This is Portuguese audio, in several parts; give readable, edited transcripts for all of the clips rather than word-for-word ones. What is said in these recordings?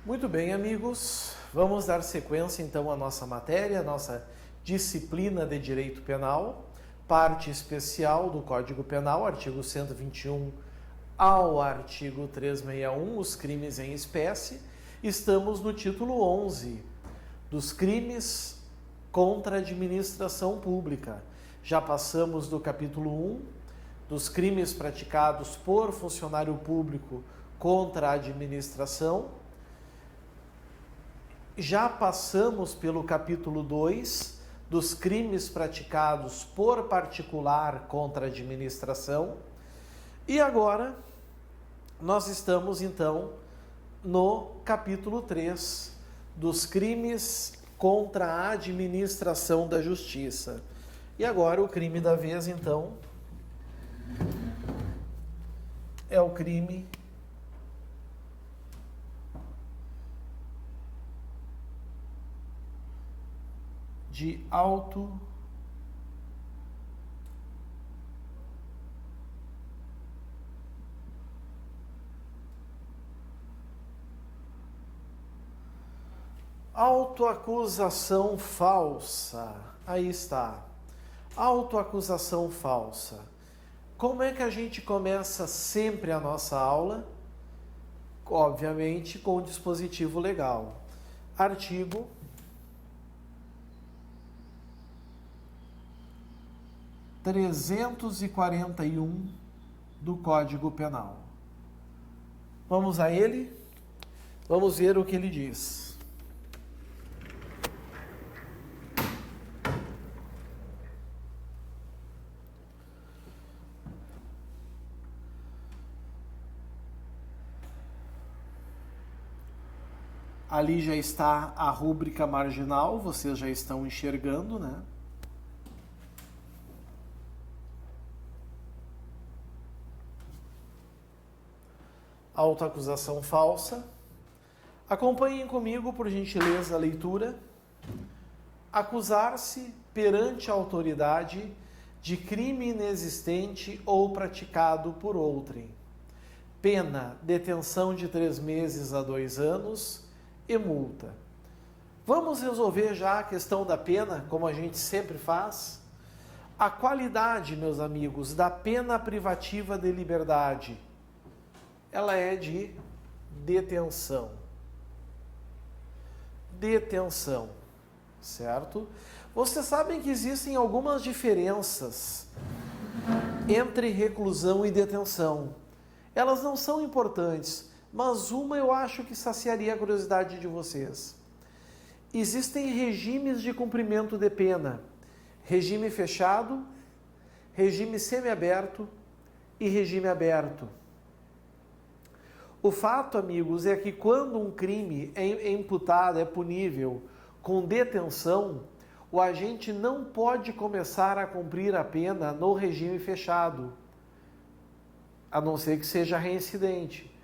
Muito bem, amigos. Vamos dar sequência então à nossa matéria, à nossa disciplina de Direito Penal, parte especial do Código Penal, artigo 121 ao artigo 361, os crimes em espécie. Estamos no título 11, dos crimes contra a administração pública. Já passamos do capítulo 1, dos crimes praticados por funcionário público contra a administração. Já passamos pelo capítulo 2, dos crimes praticados por particular contra a administração. E agora nós estamos então no capítulo 3, dos crimes contra a administração da justiça. E agora o crime da vez então é o crime de autoacusação falsa. Aí está. Autoacusação falsa. Como é que a gente começa sempre a nossa aula? Obviamente com o dispositivo legal. Artigo 341 do Código Penal. Vamos a ele? Vamos ver o que ele diz. Ali já está a rúbrica marginal, vocês já estão enxergando, né? Autoacusação falsa. Acompanhem comigo, por gentileza, a leitura. Acusar-se perante a autoridade de crime inexistente ou praticado por outrem. Pena, detenção de 3 meses a 2 anos e multa. Vamos resolver já a questão da pena, como a gente sempre faz? A qualidade, meus amigos, da pena privativa de liberdade, ela é de detenção. Detenção, certo? Vocês sabem que existem algumas diferenças entre reclusão e detenção. Elas não são importantes, mas uma eu acho que saciaria a curiosidade de vocês. Existem regimes de cumprimento de pena: regime fechado, regime semiaberto e regime aberto. O fato, amigos, é que quando um crime é imputado, é punível com detenção, o agente não pode começar a cumprir a pena no regime fechado, a não ser que seja reincidente.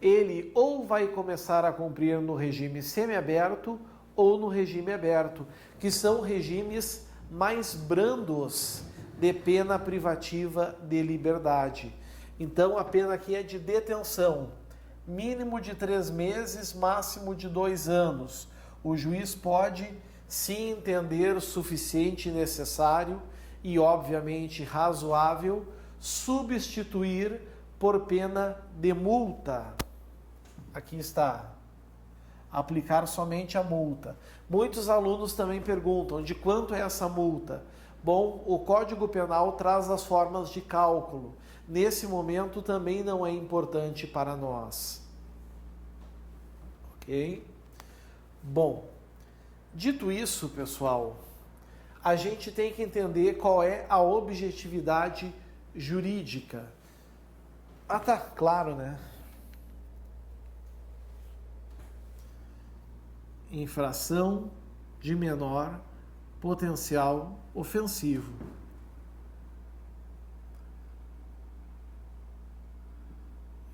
Ele ou vai começar a cumprir no regime semiaberto ou no regime aberto, que são regimes mais brandos de pena privativa de liberdade. Então a pena aqui é de detenção. Mínimo de 3 meses, máximo de 2 anos. O juiz pode, se entender suficiente e necessário e, obviamente, razoável, substituir por pena de multa. Aqui está. Aplicar somente a multa. Muitos alunos também perguntam de quanto é essa multa. Bom, o Código Penal traz as formas de cálculo. Nesse momento também não é importante para nós. Ok? Bom, dito isso, pessoal, a gente tem que entender qual é a objetividade jurídica. Ah, tá, claro, né? Infração de menor potencial ofensivo.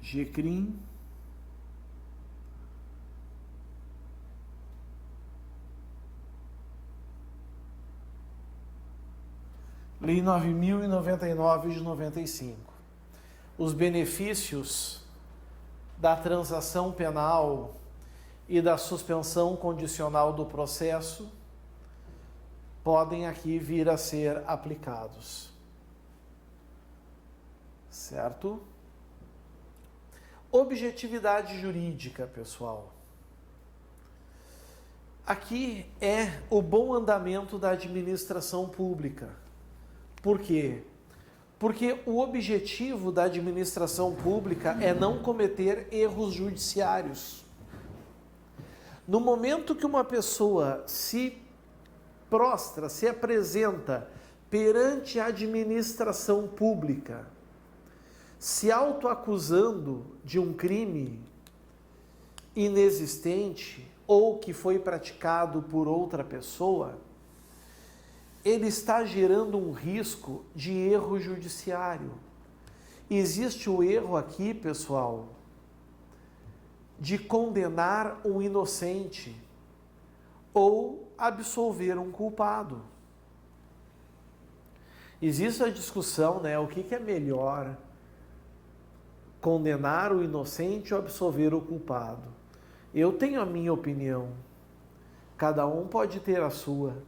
GCRIM Lei 9.099 de 95. Os benefícios da transação penal e da suspensão condicional do processo podem aqui vir a ser aplicados. Certo? Objetividade jurídica, pessoal. Aqui é o bom andamento da administração pública. Por quê? Porque o objetivo da administração pública é não cometer erros judiciários. No momento que uma pessoa se prostra, se apresenta perante a administração pública, se autoacusando de um crime inexistente ou que foi praticado por outra pessoa, ele está gerando um risco de erro judiciário. Existe o erro aqui, pessoal, de condenar um inocente ou absolver um culpado. Existe a discussão, né? O que é melhor? Condenar o inocente ou absolver o culpado? Eu tenho a minha opinião. Cada um pode ter a sua.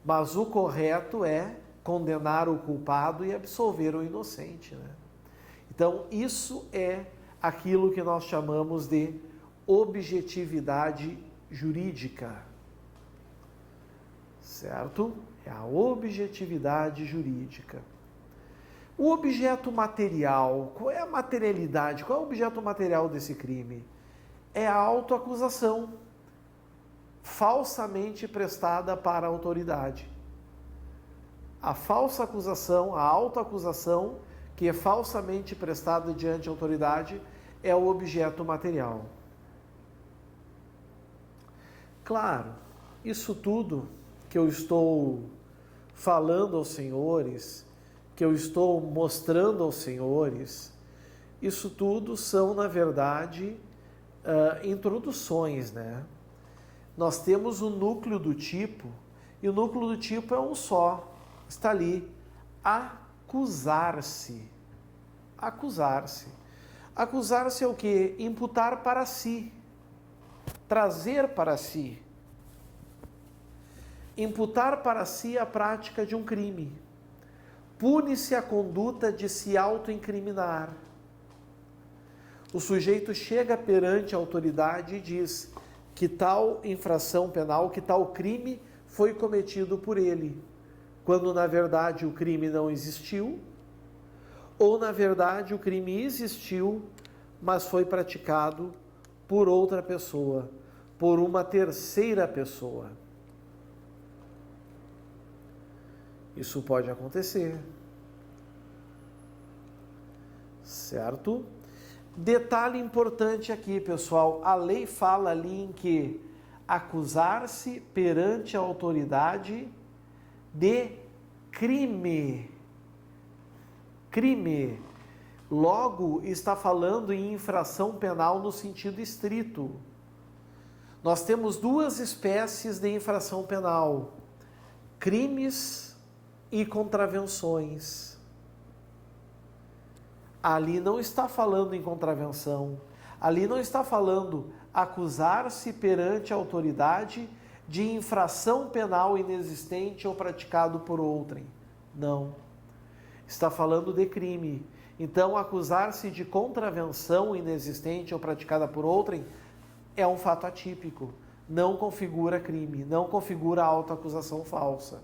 Mas o correto é condenar o culpado e absolver o inocente, né? Então, isso é aquilo que nós chamamos de objetividade jurídica. Certo? É a objetividade jurídica. O objeto material, qual é a materialidade? Qual é o objeto material desse crime? É a autoacusação falsamente prestada para a autoridade. A falsa acusação, a autoacusação, que é falsamente prestada diante da autoridade, é o objeto material. Claro, isso tudo que eu estou falando aos senhores, que eu estou mostrando aos senhores, isso tudo são, na verdade, introduções, né? Nós temos o núcleo do tipo, e o núcleo do tipo é um só, está ali, acusar-se. Acusar-se. Acusar-se é o quê? Imputar para si, trazer para si. Imputar para si a prática de um crime. Pune-se a conduta de se autoincriminar. O sujeito chega perante a autoridade e diz que tal infração penal, que tal crime foi cometido por ele, quando na verdade o crime não existiu, ou na verdade o crime existiu, mas foi praticado por outra pessoa, por uma terceira pessoa. Isso pode acontecer. Certo? Detalhe importante aqui, pessoal, a lei fala ali em que acusar-se perante a autoridade de crime. Crime. Logo, está falando em infração penal no sentido estrito. Nós temos duas espécies de infração penal: crimes e contravenções. Ali não está falando em contravenção, ali não está falando acusar-se perante a autoridade de infração penal inexistente ou praticado por outrem. Não. Está falando de crime. Então, acusar-se de contravenção inexistente ou praticada por outrem é um fato atípico. Não configura crime, não configura autoacusação falsa.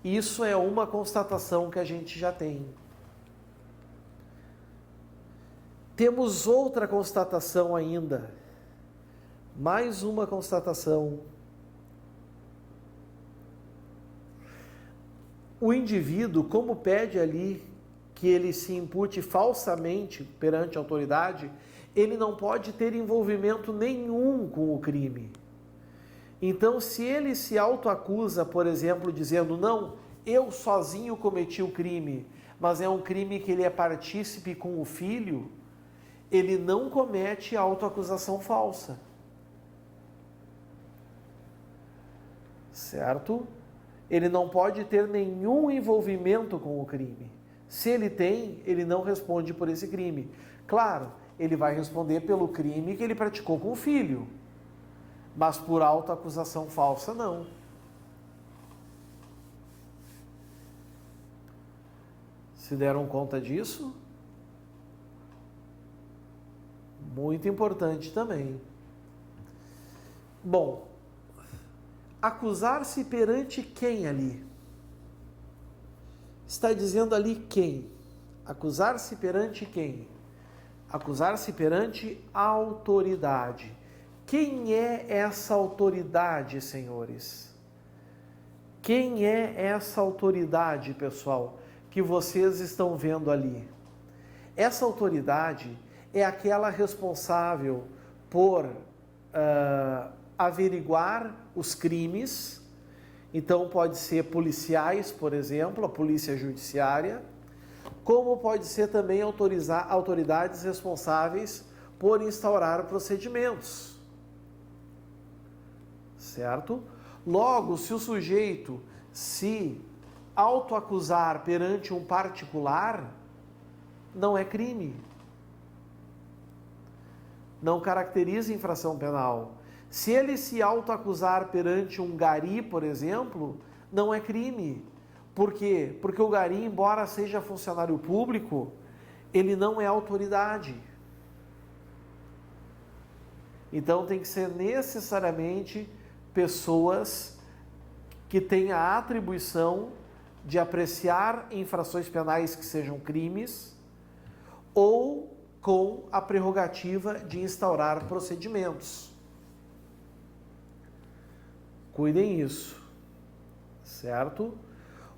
Isso é uma constatação que a gente já tem. Temos outra constatação ainda. Mais uma constatação. O indivíduo, como pede ali que ele se impute falsamente perante a autoridade, ele não pode ter envolvimento nenhum com o crime. Então, se ele se autoacusa, por exemplo, dizendo, não, eu sozinho cometi o crime, mas é um crime que ele é partícipe com o filho, ele não comete autoacusação falsa. Certo? Ele não pode ter nenhum envolvimento com o crime. Se ele tem, ele não responde por esse crime. Claro, ele vai responder pelo crime que ele praticou com o filho. Mas por autoacusação falsa, não. Se deram conta disso? Muito importante também. Bom, acusar-se perante quem ali? Está dizendo ali quem? Acusar-se perante quem? Acusar-se perante a autoridade. Quem é essa autoridade, senhores? Quem é essa autoridade, pessoal, que vocês estão vendo ali? Essa autoridade é aquela responsável por averiguar os crimes. Então pode ser policiais, por exemplo, a polícia judiciária, como pode ser também autoridades responsáveis por instaurar procedimentos. Certo? Logo, se o sujeito se autoacusar perante um particular, não é crime. Não caracteriza infração penal. Se ele se autoacusar perante um gari, por exemplo, não é crime. Por quê? Porque o gari, embora seja funcionário público, ele não é autoridade. Então tem que ser necessariamente pessoas que têm a atribuição de apreciar infrações penais que sejam crimes ou com a prerrogativa de instaurar procedimentos. Cuidem isso, certo?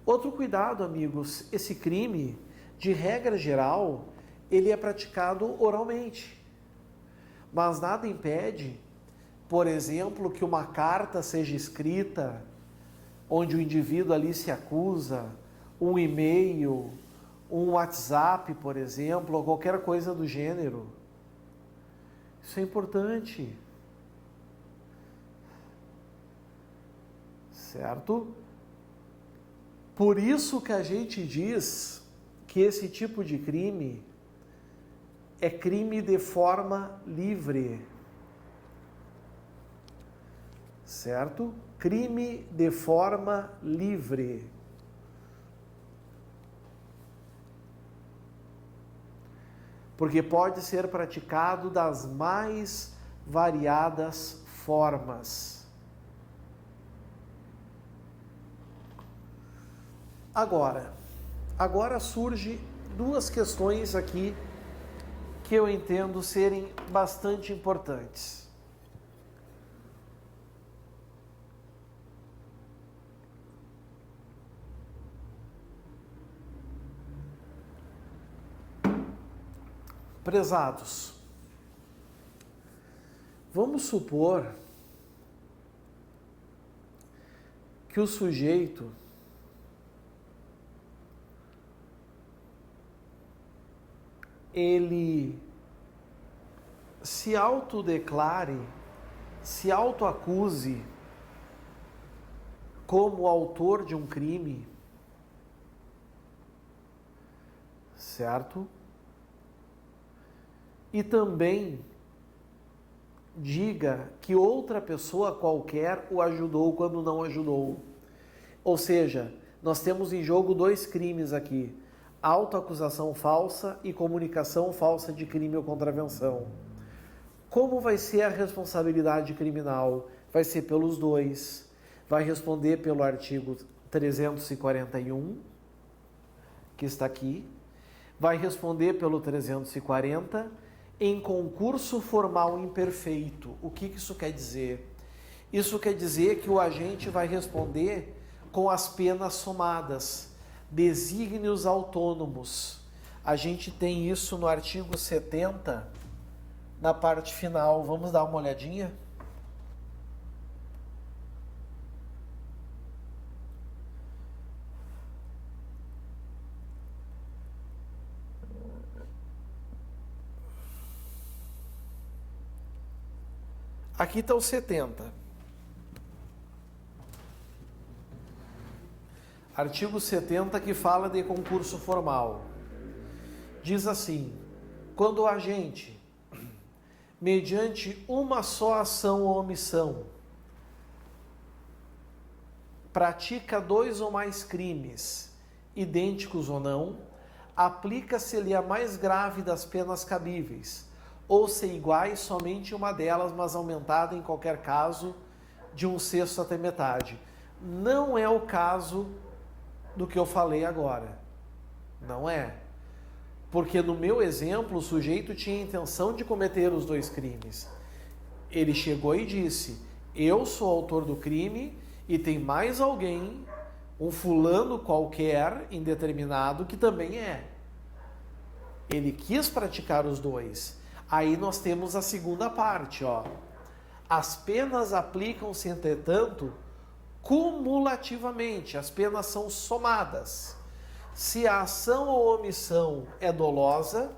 Outro cuidado, amigos, esse crime, de regra geral, ele é praticado oralmente. Mas nada impede, por exemplo, que uma carta seja escrita, onde o indivíduo ali se acusa, um e-mail, um WhatsApp, por exemplo, ou qualquer coisa do gênero. Isso é importante. Certo? Por isso que a gente diz que esse tipo de crime é crime de forma livre. Certo? Crime de forma livre. Porque pode ser praticado das mais variadas formas. Agora surge duas questões aqui que eu entendo serem bastante importantes. Prezados, vamos supor que o sujeito ele se autodeclare, se autoacuse como autor de um crime, certo? E também diga que outra pessoa qualquer o ajudou quando não ajudou. Ou seja, nós temos em jogo dois crimes aqui: autoacusação falsa e comunicação falsa de crime ou contravenção. Como vai ser a responsabilidade criminal? Vai ser pelos dois. Vai responder pelo artigo 341, que está aqui. Vai responder pelo 340 em concurso formal imperfeito. O que isso quer dizer? Isso quer dizer que o agente vai responder com as penas somadas, desígnios autônomos. A gente tem isso no artigo 70, na parte final. Vamos dar uma olhadinha? Aqui está o 70. Artigo 70, que fala de concurso formal. Diz assim: quando o agente mediante uma só ação ou omissão, pratica 2 ou mais crimes, idênticos ou não, aplica-se-lhe a mais grave das penas cabíveis, ou se iguais somente uma delas, mas aumentada em qualquer caso de 1/6 até metade. Não é o caso do que eu falei agora. Não é. Porque no meu exemplo, o sujeito tinha a intenção de cometer os 2 crimes. Ele chegou e disse: eu sou autor do crime e tem mais alguém, um fulano qualquer, indeterminado, que também é. Ele quis praticar os 2. Aí nós temos a segunda parte, ó. As penas aplicam-se, entretanto, cumulativamente. As penas são somadas. Se a ação ou omissão é dolosa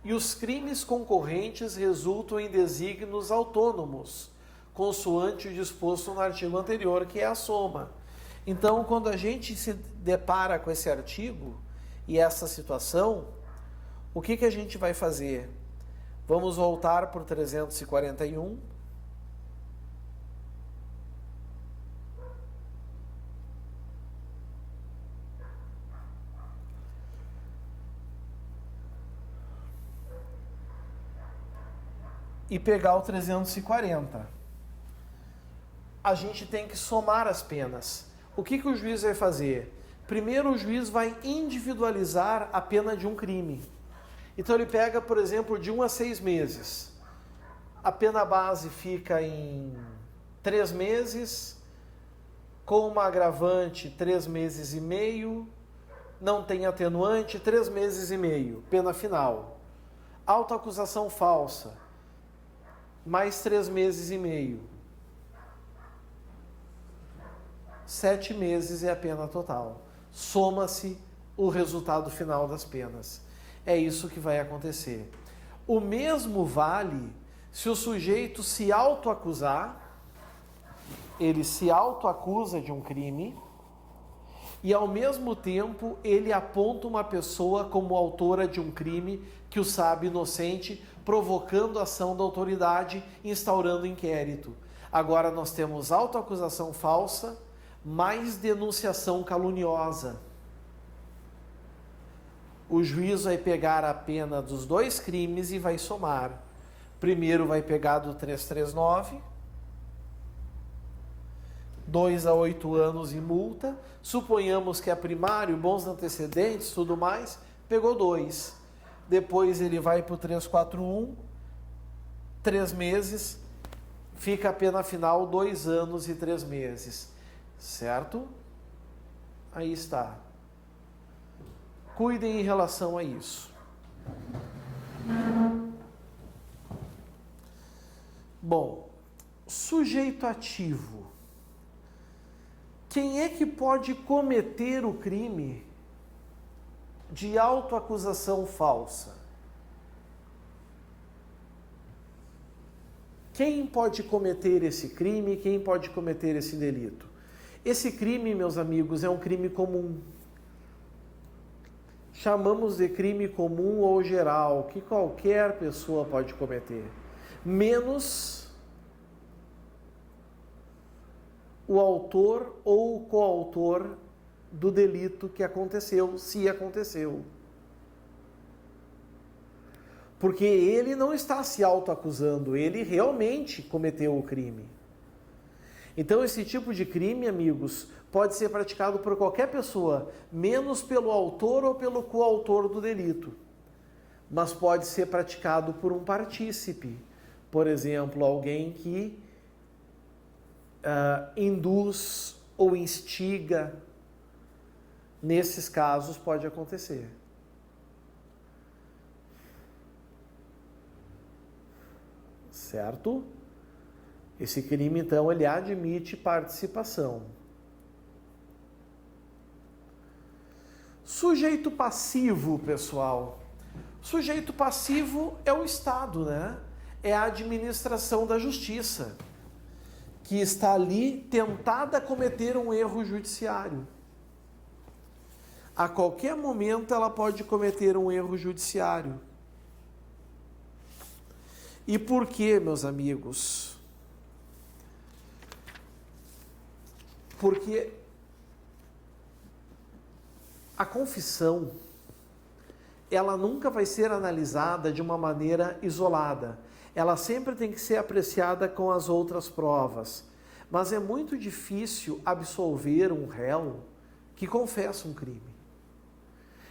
e os crimes concorrentes resultam em desígnios autônomos, consoante o disposto no artigo anterior, que é a soma. Então, quando a gente se depara com esse artigo e essa situação, o que a gente vai fazer? Vamos voltar para o 341. E pegar o 340. A gente tem que somar as penas. O que o juiz vai fazer? Primeiro, o juiz vai individualizar a pena de um crime. Então ele pega, por exemplo, de 1 a 6 meses. A pena base fica em 3 meses, com uma agravante 3 meses e meio, não tem atenuante, 3 meses e meio, pena final. Autoacusação falsa, mais 3 meses e meio. 7 meses é a pena total. Soma-se o resultado final das penas. É isso que vai acontecer. O mesmo vale se o sujeito se autoacusar, ele se autoacusa de um crime e ao mesmo tempo ele aponta uma pessoa como autora de um crime que o sabe inocente, provocando a ação da autoridade, instaurando inquérito. Agora nós temos autoacusação falsa mais denunciação caluniosa. O juiz vai pegar a pena dos 2 crimes e vai somar. Primeiro vai pegar do 339, 2 a 8 anos e multa. Suponhamos que é primário, bons antecedentes, tudo mais, pegou 2. Depois ele vai para o 341, 3 meses, fica a pena final 2 anos e 3 meses. Certo? Aí está. Cuidem em relação a isso. Bom, sujeito ativo. Quem é que pode cometer o crime de autoacusação falsa? Quem pode cometer esse crime? Quem pode cometer esse delito? Esse crime, meus amigos, é um crime comum. Chamamos de crime comum ou geral, que qualquer pessoa pode cometer, menos o autor ou o coautor do delito que aconteceu, se aconteceu. Porque ele não está se autoacusando, ele realmente cometeu o crime. Então esse tipo de crime, amigos, pode ser praticado por qualquer pessoa, menos pelo autor ou pelo coautor do delito. Mas pode ser praticado por um partícipe. Por exemplo, alguém que induz ou instiga. Nesses casos pode acontecer. Certo? Esse crime, então, ele admite participação. Sujeito passivo, pessoal. Sujeito passivo é o Estado, né? É a administração da justiça, que está ali tentada a cometer um erro judiciário. A qualquer momento ela pode cometer um erro judiciário. E por quê, meus amigos? Porque a confissão, ela nunca vai ser analisada de uma maneira isolada. Ela sempre tem que ser apreciada com as outras provas. Mas é muito difícil absolver um réu que confessa um crime.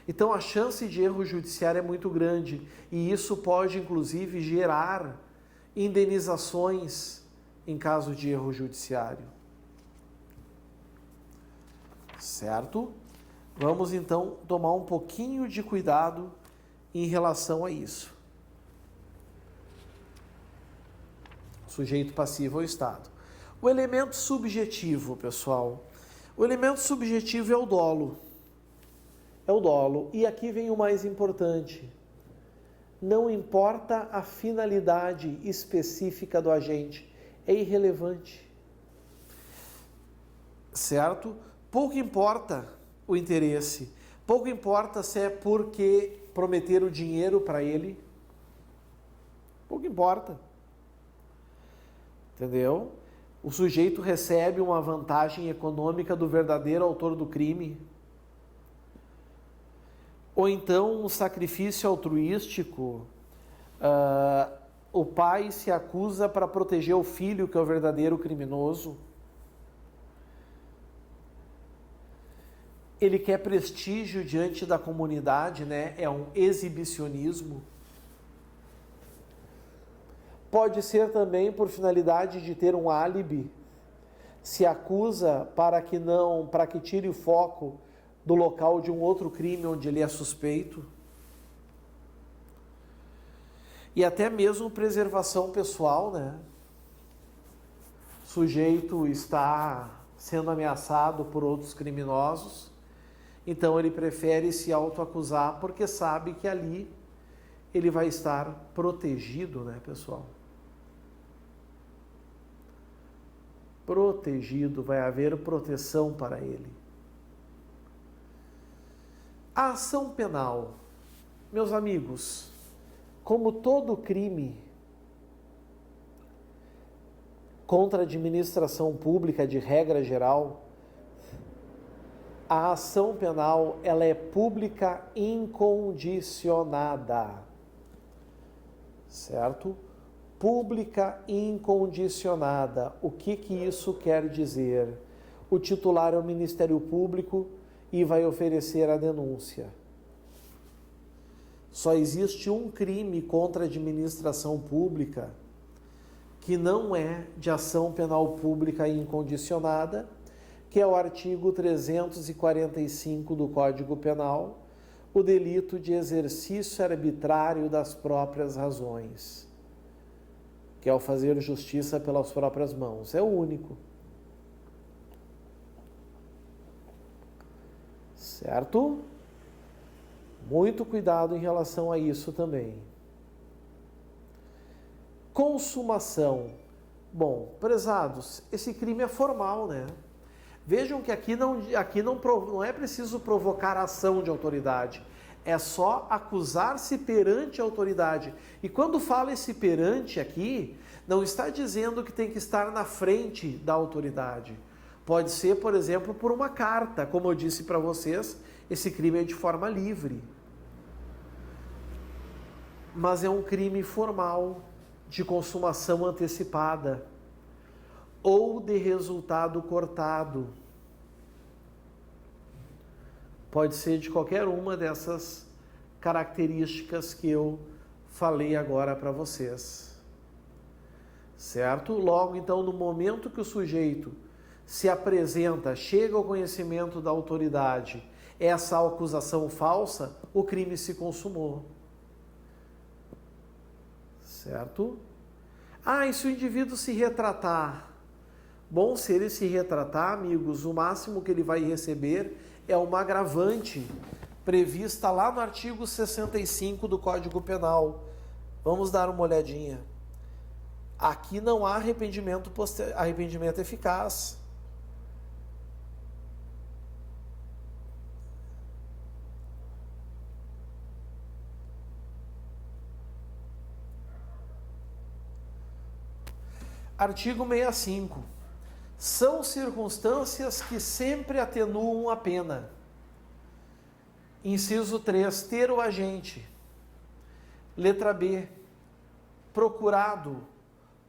Então a chance de erro judiciário é muito grande e isso pode inclusive gerar indenizações em caso de erro judiciário. Certo? Vamos então tomar um pouquinho de cuidado em relação a isso. Sujeito passivo ao Estado. O elemento subjetivo, pessoal. O elemento subjetivo é o dolo. É o dolo. E aqui vem o mais importante. Não importa a finalidade específica do agente. É irrelevante. Certo? Pouco importa o interesse. Pouco importa se é porque prometeram dinheiro para ele. Pouco importa. Entendeu? O sujeito recebe uma vantagem econômica do verdadeiro autor do crime. Ou então um sacrifício altruístico. O pai se acusa para proteger o filho, que é o verdadeiro criminoso. Ele quer prestígio diante da comunidade, né? É um exibicionismo. Pode ser também por finalidade de ter um álibi. Se acusa para que tire o foco do local de um outro crime onde ele é suspeito. E até mesmo preservação pessoal, né? O sujeito está sendo ameaçado por outros criminosos, então ele prefere se autoacusar porque sabe que ali ele vai estar protegido, né, pessoal? Protegido, vai haver proteção para ele. A ação penal, meus amigos, como todo crime contra a administração pública de regra geral, a ação penal ela é pública incondicionada, certo? Pública incondicionada. O que isso quer dizer? O titular é o Ministério Público e vai oferecer a denúncia. Só existe um crime contra a administração pública que não é de ação penal pública incondicionada, que é o artigo 345 do Código Penal, o delito de exercício arbitrário das próprias razões, que é o fazer justiça pelas próprias mãos. É o único. Certo? Muito cuidado em relação a isso também. Consumação. Bom, prezados, esse crime é formal, né? Vejam que aqui não é preciso provocar ação de autoridade. É só acusar-se perante a autoridade. E quando fala esse perante aqui, não está dizendo que tem que estar na frente da autoridade. Pode ser, por exemplo, por uma carta. Como eu disse para vocês, esse crime é de forma livre. Mas é um crime formal, de consumação antecipada ou de resultado cortado. Pode ser de qualquer uma dessas características que eu falei agora para vocês. Certo? Logo, então, no momento que o sujeito se apresenta, chega ao conhecimento da autoridade, essa acusação falsa, o crime se consumou. Certo? E se o indivíduo se retratar? Bom, se ele se retratar, amigos, o máximo que ele vai receber é uma agravante prevista lá no artigo 65 do Código Penal. Vamos dar uma olhadinha. Aqui não há arrependimento eficaz. Artigo 65. São circunstâncias que sempre atenuam a pena. Inciso 3. Ter o agente. Letra B. Procurado,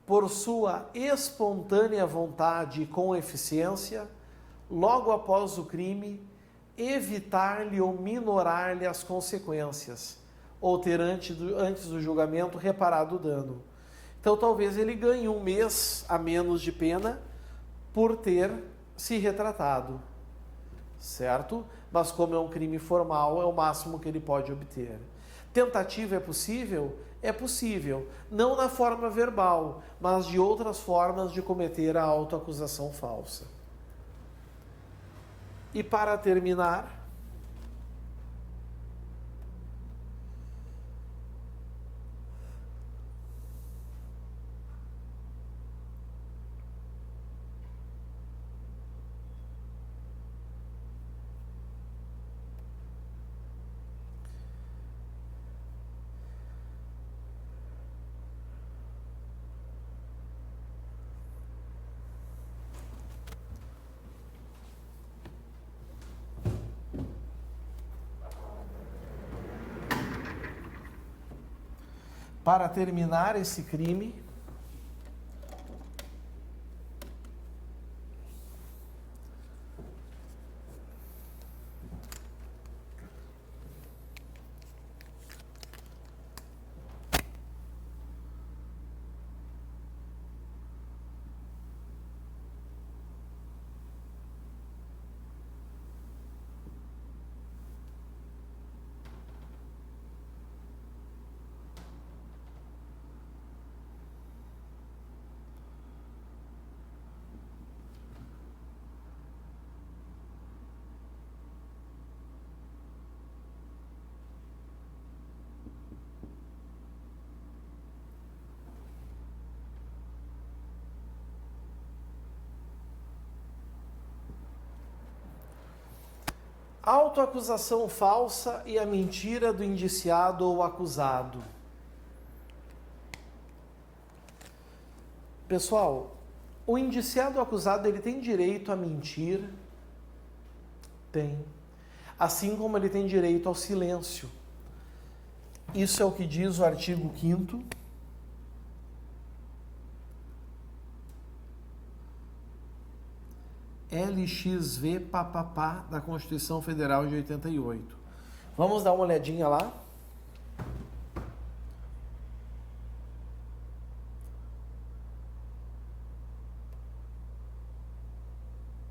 por sua espontânea vontade e com eficiência, logo após o crime, evitar-lhe ou minorar-lhe as consequências, ou ter antes do julgamento reparado o dano. Então talvez ele ganhe 1 mês a menos de pena por ter se retratado, certo? Mas como é um crime formal, é o máximo que ele pode obter. Tentativa é possível? É possível, não na forma verbal, mas de outras formas de cometer a autoacusação falsa. E para terminar, esse crime, autoacusação falsa e a mentira do indiciado ou acusado. Pessoal, o indiciado ou acusado, ele tem direito a mentir? Tem. Assim como ele tem direito ao silêncio. Isso é o que diz o artigo 5º. LXV papapá da Constituição Federal de 88. Vamos dar uma olhadinha lá?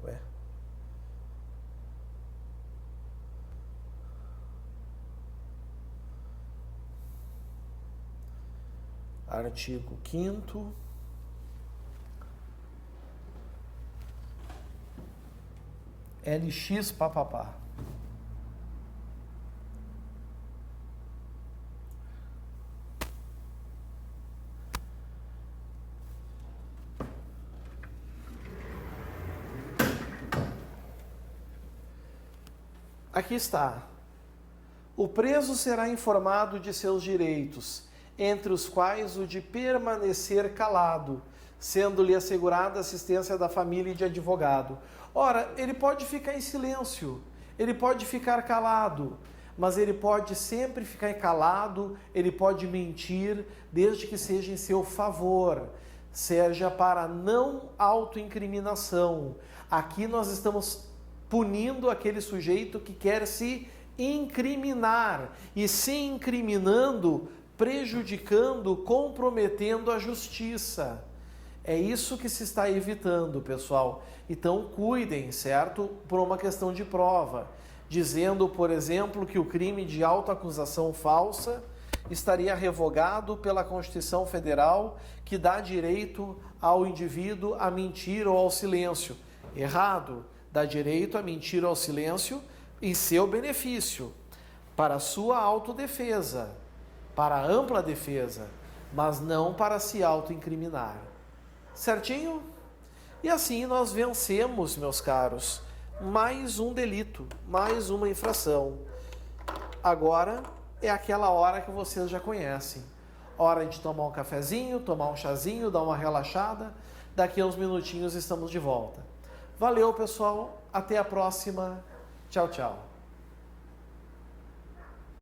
Ué. Artigo 5º. LX papapá. Aqui está. O preso será informado de seus direitos, entre os quais o de permanecer calado, sendo-lhe assegurada a assistência da família e de advogado. Ora, ele pode ficar em silêncio, ele pode ficar calado, mas ele pode sempre ficar calado, ele pode mentir, desde que seja em seu favor, seja para não autoincriminação. Aqui nós estamos punindo aquele sujeito que quer se incriminar, e se incriminando, prejudicando, comprometendo a justiça. É isso que se está evitando, pessoal. Então, cuidem, certo? Por uma questão de prova. Dizendo, por exemplo, que o crime de autoacusação falsa estaria revogado pela Constituição Federal, que dá direito ao indivíduo a mentir ou ao silêncio. Errado. Dá direito a mentir ou ao silêncio em seu benefício, para sua autodefesa, para ampla defesa, mas não para se autoincriminar. Certinho? E assim nós vencemos, meus caros, mais um delito, mais uma infração. Agora é aquela hora que vocês já conhecem. Hora de tomar um cafezinho, tomar um chazinho, dar uma relaxada. Daqui a uns minutinhos estamos de volta. Valeu, pessoal. Até a próxima. Tchau, tchau.